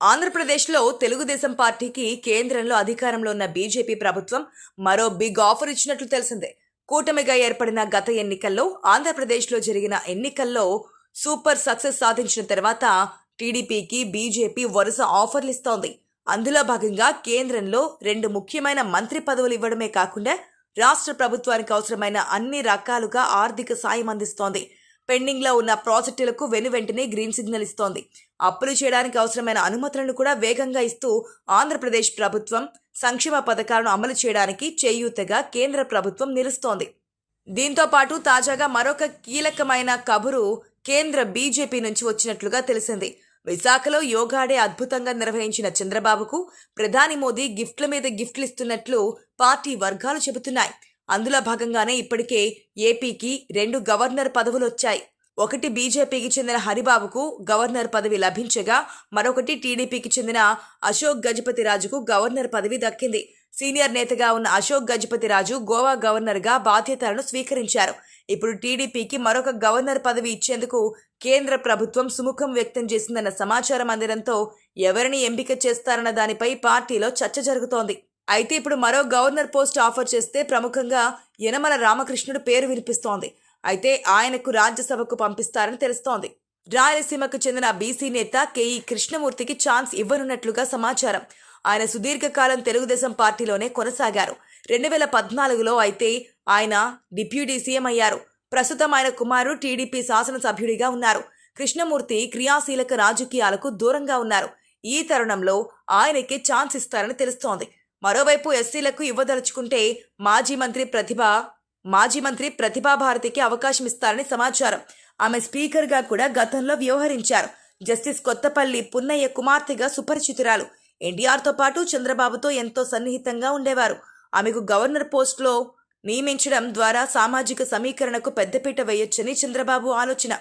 ఆంధ్రప్రదేశ్లో తెలుగుదేశం పార్టీకి కేంద్రంలో అధికారంలో ఉన్న బీజేపీ ప్రభుత్వం మరో బిగ్ ఆఫర్ ఇచ్చినట్లు తెలిసిందే. కూటమిగా ఏర్పడిన గత ఎన్నికల్లో ఆంధ్రప్రదేశ్లో జరిగిన ఎన్నికల్లో సూపర్ సక్సెస్ సాధించిన తర్వాత టీడీపీకి బీజేపీ వరుస ఆఫర్లు ఇస్తోంది. అందులో భాగంగా కేంద్రంలో 2 ముఖ్యమైన మంత్రి పదవులు ఇవ్వడమే కాకుండా రాష్ట్ర ప్రభుత్వానికి అవసరమైన అన్ని రకాలుగా ఆర్థిక సాయం అందిస్తోంది. పెండింగ్లో ఉన్న ప్రాజెక్టులకు వెనువెంటనే గ్రీన్ సిగ్నల్ ఇస్తోంది. అప్పులు చేయడానికి అవసరమైన అనుమతులను కూడా వేగంగా ఇస్తూ ఆంధ్రప్రదేశ్ ప్రభుత్వం సంక్షేమ పథకాలను అమలు చేయడానికి చేయూతగా కేంద్ర ప్రభుత్వం నిలుస్తోంది. దీంతో పాటు తాజాగా మరొక కీలకమైన కబురు కేంద్ర బీజేపీ నుంచి వచ్చినట్లుగా తెలిసింది. విశాఖలో యోగా డే అద్భుతంగా నిర్వహించిన చంద్రబాబుకు ప్రధాని మోదీ గిఫ్ట్ల మీద గిఫ్ట్లు ఇస్తున్నట్లు పార్టీ వర్గాలు చెబుతున్నాయి. అందులో భాగంగానే ఇప్పటికే ఏపీకి 2 గవర్నర్ పదవులు వచ్చాయి. ఒకటి బీజేపీకి చెందిన హరిబాబుకు గవర్నర్ పదవి లభించగా మరొకటి టీడీపీకి చెందిన అశోక్ గజపతిరాజుకు గవర్నర్ పదవి దక్కింది. సీనియర్ నేతగా ఉన్న అశోక్ గజపతిరాజు గోవా గవర్నర్గా బాధ్యతలను స్వీకరించారు. ఇప్పుడు టీడీపీకి మరొక గవర్నర్ పదవి ఇచ్చేందుకు కేంద్ర ప్రభుత్వం సుముఖం వ్యక్తం చేసిందన్న సమాచారం అందడంతో ఎవరిని ఎంపిక చేస్తారన్న దానిపై పార్టీలో చర్చ జరుగుతోంది. అయితే ఇప్పుడు మరో గవర్నర్ పోస్ట్ ఆఫర్ చేస్తే ప్రముఖంగా యనమల రామకృష్ణుడు పేరు వినిపిస్తోంది. అయితే ఆయనకు రాజ్యసభకు పంపిస్తారని తెలుస్తోంది. రాయలసీమకు చెందిన బీసీ నేత కేఈ కృష్ణమూర్తికి ఛాన్స్ ఇవ్వనున్నట్లుగా సమాచారం. ఆయన సుదీర్ఘకాలం తెలుగుదేశం పార్టీలోనే కొనసాగారు. 2014లో అయితే ఆయన డిప్యూటీ సీఎం అయ్యారు. ప్రస్తుతం ఆయన కుమారుడు టీడీపీ శాసనసభ్యుడిగా ఉన్నారు. కృష్ణమూర్తి క్రియాశీలక రాజకీయాలకు దూరంగా ఉన్నారు. ఈ తరుణంలో ఆయనకి ఛాన్స్ ఇస్తారని తెలుస్తోంది. మరోవైపు ఎస్సీలకు ఇవ్వదలుచుకుంటే మాజీ మంత్రి ప్రతిభాభారతికి అవకాశం ఇస్తారని సమాచారం. ఆమె స్పీకర్గా కూడా గతంలో వ్యవహరించారు. జస్టిస్ కొత్తపల్లి పున్నయ్య కుమార్తెగా సుపరిచితురాలు. ఎన్టీఆర్తో పాటు చంద్రబాబుతో ఎంతో సన్నిహితంగా ఉండేవారు. ఆమెకు గవర్నర్ పోస్టులో నియమించడం ద్వారా సామాజిక సమీకరణకు పెద్దపీట వేయొచ్చని చంద్రబాబు ఆలోచన.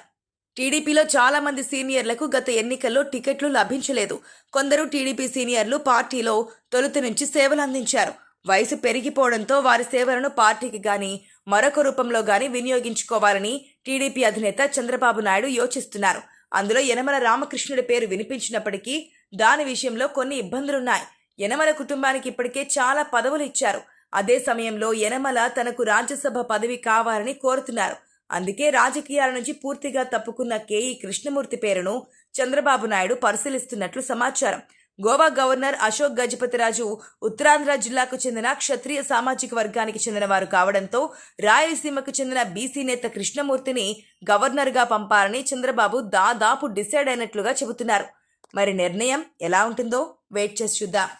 టీడీపీలో చాలా మంది సీనియర్లకు గత ఎన్నికల్లో టికెట్లు లభించలేదు. కొందరు టీడీపీ సీనియర్లు పార్టీలో తొలుత నుంచి సేవలు అందించారు. వయసు పెరిగిపోవడంతో వారి సేవలను పార్టీకి గాని మరొక రూపంలో గాని వినియోగించుకోవాలని టీడీపీ అధినేత చంద్రబాబు నాయుడు యోచిస్తున్నారు. అందులో యనమల రామకృష్ణుడి పేరు వినిపించినప్పటికీ దాని విషయంలో కొన్ని ఇబ్బందులున్నాయి. యనమల కుటుంబానికి ఇప్పటికే చాలా పదవులు ఇచ్చారు. అదే సమయంలో యనమల తనకు రాజ్యసభ పదవి కావాలని కోరుతున్నారు. అందుకే రాజకీయాల నుంచి పూర్తిగా తప్పుకున్న కేఈ కృష్ణమూర్తి పేరును చంద్రబాబు నాయుడు పరిశీలిస్తున్నట్లు సమాచారం. గోవా గవర్నర్ అశోక్ గజపతిరాజు ఉత్తరాంధ్ర జిల్లాకు చెందిన క్షత్రియ సామాజిక వర్గానికి చెందిన వారు కావడంతో రాయలసీమకు చెందిన బీసీ నేత కృష్ణమూర్తిని గవర్నర్గా పంపాలని చంద్రబాబు దాదాపు డిసైడ్ అయినట్లుగా చెబుతున్నారు. మరి నిర్ణయం ఎలా ఉంటుందో వెయిట్ చేసి చూద్దాం.